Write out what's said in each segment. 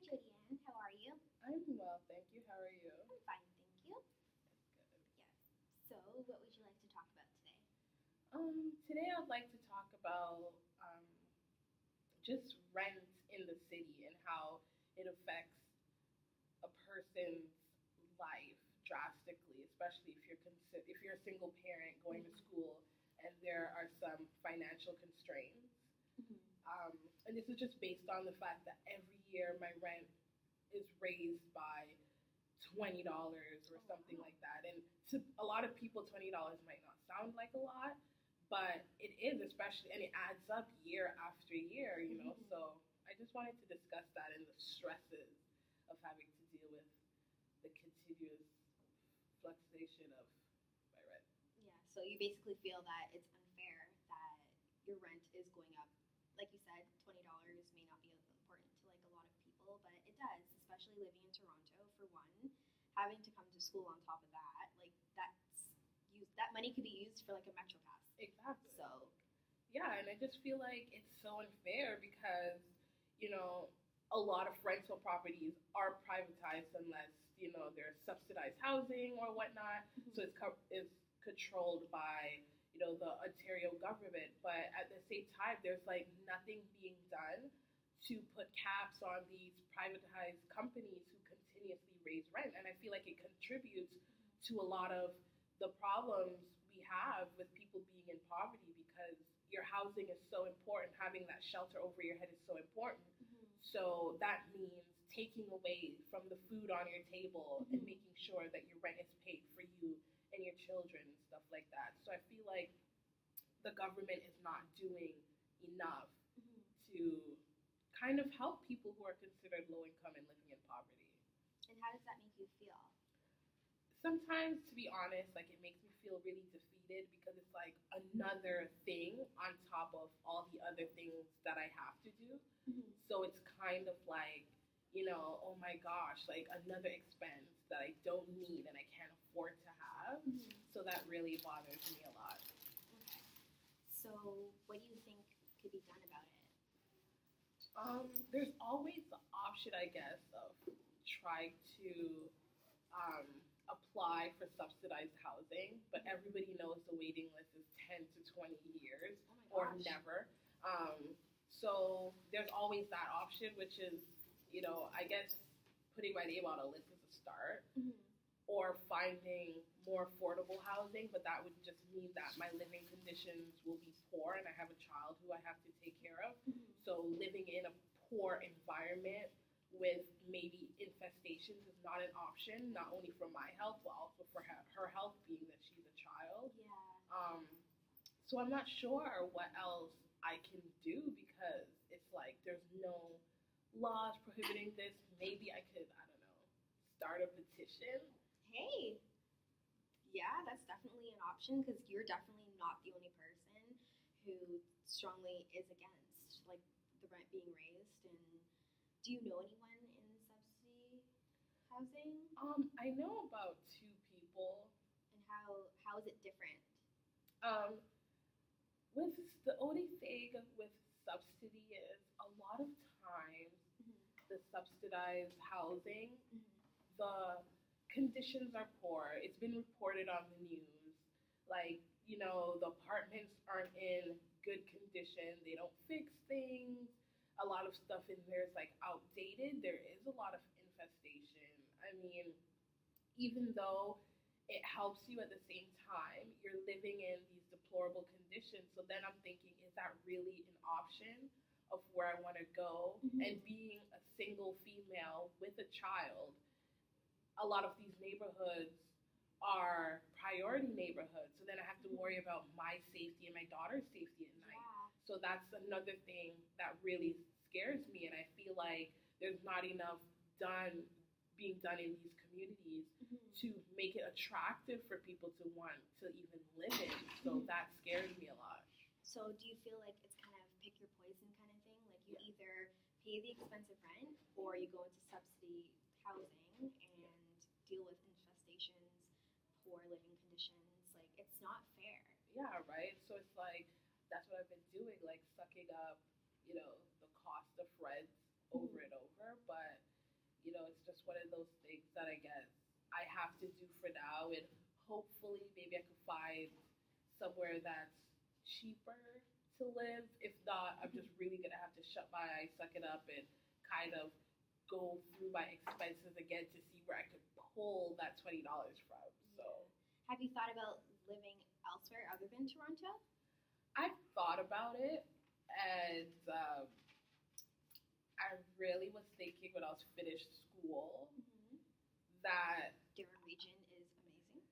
Jodian. How are you? I'm well, thank you. How are you? I'm fine, thank you. Good. Yes. So, what would you like to talk about today? Today I'd like to talk about just rent in the city and how it affects a person's life drastically, especially if you're a single parent going to Mm-hmm. school and there are some financial constraints. Mm-hmm. Um, and this is just based on the fact that every year my rent is raised by $20 or Oh, something wow. like that. And to a lot of people, $20 might not sound like a lot, but it is, especially, and it adds up year after year. Mm-hmm. So I just wanted to discuss that and the stresses of having to deal with the continuous fluctuation of my rent. Yeah. So you basically feel that it's unfair that your rent is going up. Like you said, $20 may not be important to like a lot of people, but it does, especially living in Toronto. For one, having to come to school on top of that, like that money could be used for like a Metro Pass. Exactly. So Yeah, and I just feel like it's so unfair because, you know, a lot of rental properties are privatized unless, there's subsidized housing or whatnot. So mhm. it's controlled by, the Ontario government. But at the same time, there's like nothing being done to put caps on these privatized companies who continuously raise rent. And I feel like it contributes to a lot of the problems we have with people being in poverty because your housing is so important. Having that shelter over your head is so important. Mhm. So that means taking away from the food on your table and Mhm. making sure that your rent is paid for you and your children and stuff like that. So I feel like the government is not doing enough Mhm. to kind of help people who are considered low income and living in poverty. And how does that make you feel? Sometimes, to be honest, like it makes me feel really defeated because it's like another thing on top of all the other things that I have to do. Mhm. So it's kind of like, oh my gosh, like another expense that I don't need and I can't afford to have. Mhm. So that really bothers me a lot. Okay. So, what do you think could be done about it? There's always the option, I guess, of trying to um, apply for subsidized housing, but everybody knows the waiting list is 10 to 20 years Oh my or gosh. never. So there's always that option, which is, I guess putting my name on a list is a start, Mhm. or finding more affordable housing, but that would just mean that my living conditions will be poor and I have a child who I have to take care of. Mhm. So living in a poor environment with maybe infestations is not an option, not only for my health, but also for her health, being that she's a child. Yeah. Um, so I'm not sure what else I can do because it's like there's no laws prohibiting this. Maybe I could, I don't know, start a petition. Hey, yeah, that's definitely an option because you're definitely not the only person who strongly is against like the rent being raised. And do you know anyone in subsidy housing? I know about two people. And how is it different? Um, with the only thing with subsidy is a lot of times Mm-hmm. the subsidized housing, Mm-hmm. the conditions are poor. It's been reported on the news. Like, the apartments aren't in good condition. They don't fix things. A lot of stuff in there is like outdated. There is a lot of infestation. I mean, even though it helps you at the same time, you're living in these deplorable conditions. So then I'm thinking, is that really an option of where I want to go? Mm-hmm. And being a single female with a child, a lot of these neighborhoods are priority neighborhoods. So then I have to worry about my safety and my daughter's safety at night. Yeah. So that's another thing that really scares me. And I feel like there's not enough done being done in these communities Mm-hmm. to make it attractive for people to want to even live in. So Mhm. that scares me a lot. So do you feel like it's kind of pick your poison kind of thing? Like you Yeah. either pay the expensive rent or you go into subsidy housing Yeah. and deal with infestations, poor living conditions. Like it's not fair. Yeah, right. So it's like that's what I've been doing, like sucking up, the cost of rent over Mhm. and over. But just one of those things that I guess I have to do for now, and hopefully maybe I can find somewhere that's cheaper to live. If not, I'm just really gonna have to shut my eyes, suck it up, and kind of go through my expenses again to see where I could pull that $20 from. So, have you thought about living elsewhere other than Toronto? I've thought about it, and I really was thinking when I was finished school that Durham region is amazing.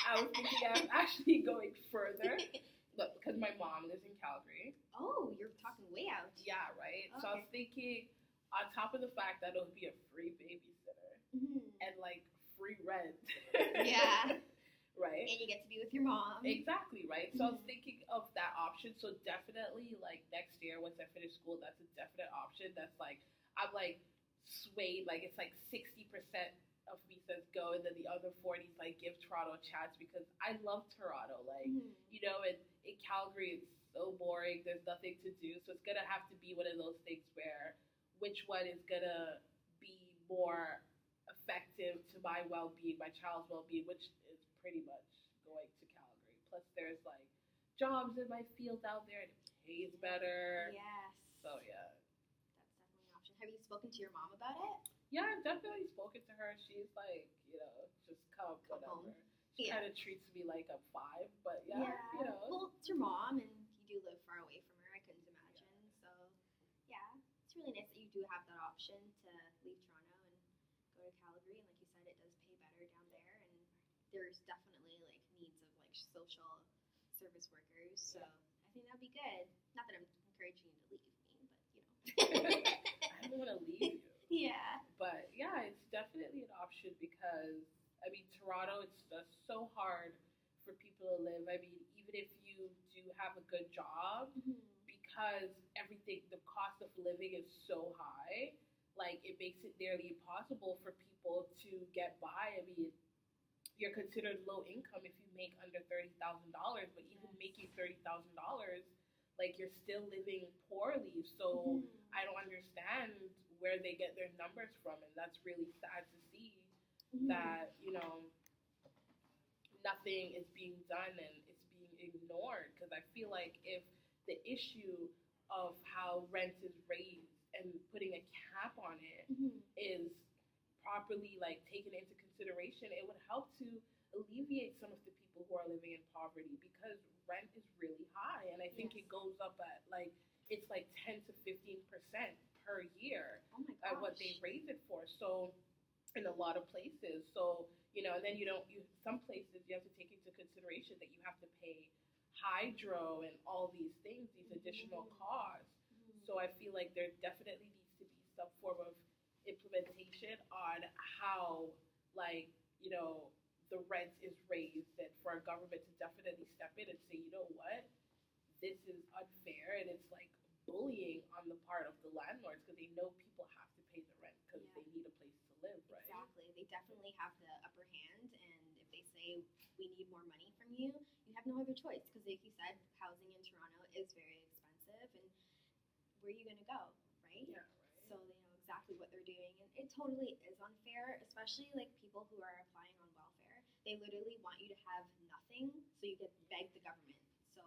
I was thinking I'm actually going further. Look, because my mom lives in Calgary. Oh, you're talking way out. Yeah, right. Okay. So I was thinking, on top of the fact that it'll be a free babysitter and like free rent. Yeah. Right. And you get to be with your mom. Exactly, right. So I was thinking of that option. So definitely, like next year, once I finish school, that's a definite option. That's like I'm like swayed. Like it's like 60% of me says go, and then the other 40 is like give Toronto a chance because I love Toronto. Like you know, and in Calgary it's so boring. There's nothing to do. So it's gonna have to be one of those things where which one is gonna be more effective to my well-being, my child's well-being, which is pretty much going to Calgary. Plus, there's like jobs in my field out there, and it pays better. Yes. So yeah, that's definitely an option. Have you spoken to your mom about it? Yeah, I've definitely spoken to her. She's like, you know, just come whatever. Home. She kind of treats me like I'm 5, but yeah, you know. Well, it's your mom, and you do live far away from her. I couldn't imagine. So yeah, it's really nice that you do have that option to leave Toronto and go to Calgary. And like you said, it does pay better down there, and there's definitely like needs of like social service workers. So I think that'd be good. Not that I'm encouraging you to leave me, but you know. I don't want to leave you. Yeah. But yeah, it's definitely an option because I mean Toronto, it's just so hard for people to live. I mean, even if you do have a good job, because everything, the cost of living is so high, like it makes it nearly impossible for people to get by. I mean, you're considered low income if you make under $30,000, but even making $30,000, like you're still living poorly. So I don't understand where they get their numbers from, and that's really sad to see that, you know, nothing is being done and it's being ignored. Because I feel like if the issue of how rent is raised and putting a cap on it is properly like taken into consideration, it would help to alleviate some of the people who are living in poverty, because rent is really high, and I think it goes up at like it's like 10 to 15% per year at what they raise it for. So in a lot of places, so you know, and then some places you have to take into consideration that you have to pay hydro and all these things, these additional costs. So I feel like there definitely needs to be some form of implementation on how, like, you know, the rent is raised, and for our government to definitely step in and say, you know what, this is unfair, and it's like bullying on the part of the landlords because they know people have to pay the rent because they need a place to live, right? Exactly. They definitely have the upper hand, and if they say we need more money from you, you have no other choice because, like you said, housing in Toronto is very expensive, and where are you going to go, right? Yeah, right. So they know exactly what they're doing, and it totally is unfair, especially like people who are applying on welfare. They literally want you to have nothing so you can beg the government. So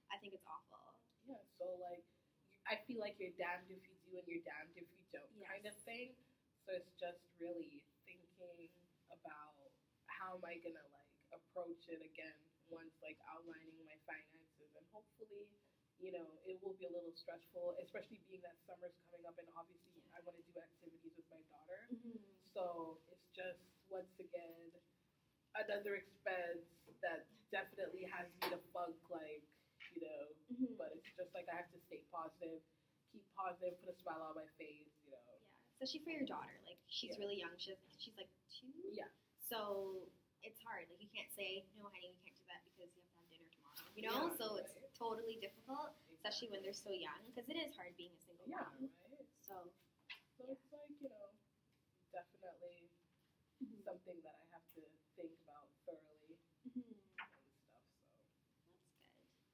I think it's awful. Yeah, so like I feel like you're damned if you do and you're damned if you don't kind of thing. So it's just really thinking about how am I gonna like approach it again once like outlining my finances, and hopefully, you know, it will be a little stressful, especially being that summer's coming up, and obviously I want to do activities with my daughter. So it's just once again another expense that definitely has me to funk, like, you know, but it's just like I have to stay positive, keep positive, put a smile on my face, you know. Yeah, especially for your daughter. Like, she's really young. She's like 2. Yeah. So it's hard. Like, you can't say, no, honey, we can't do that because you have to have dinner tomorrow. You know? So it's totally difficult, especially when they're so young, because it is hard being a single mom. Right. So it's like, you know, definitely something that I have to think about thoroughly and stuff. So that's good.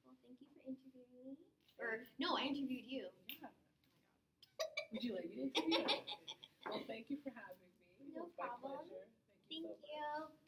Well, thank you for interviewing me. Or no, I interviewed you. Yeah. Would you like me to interview you? Thank you Thank so much. you.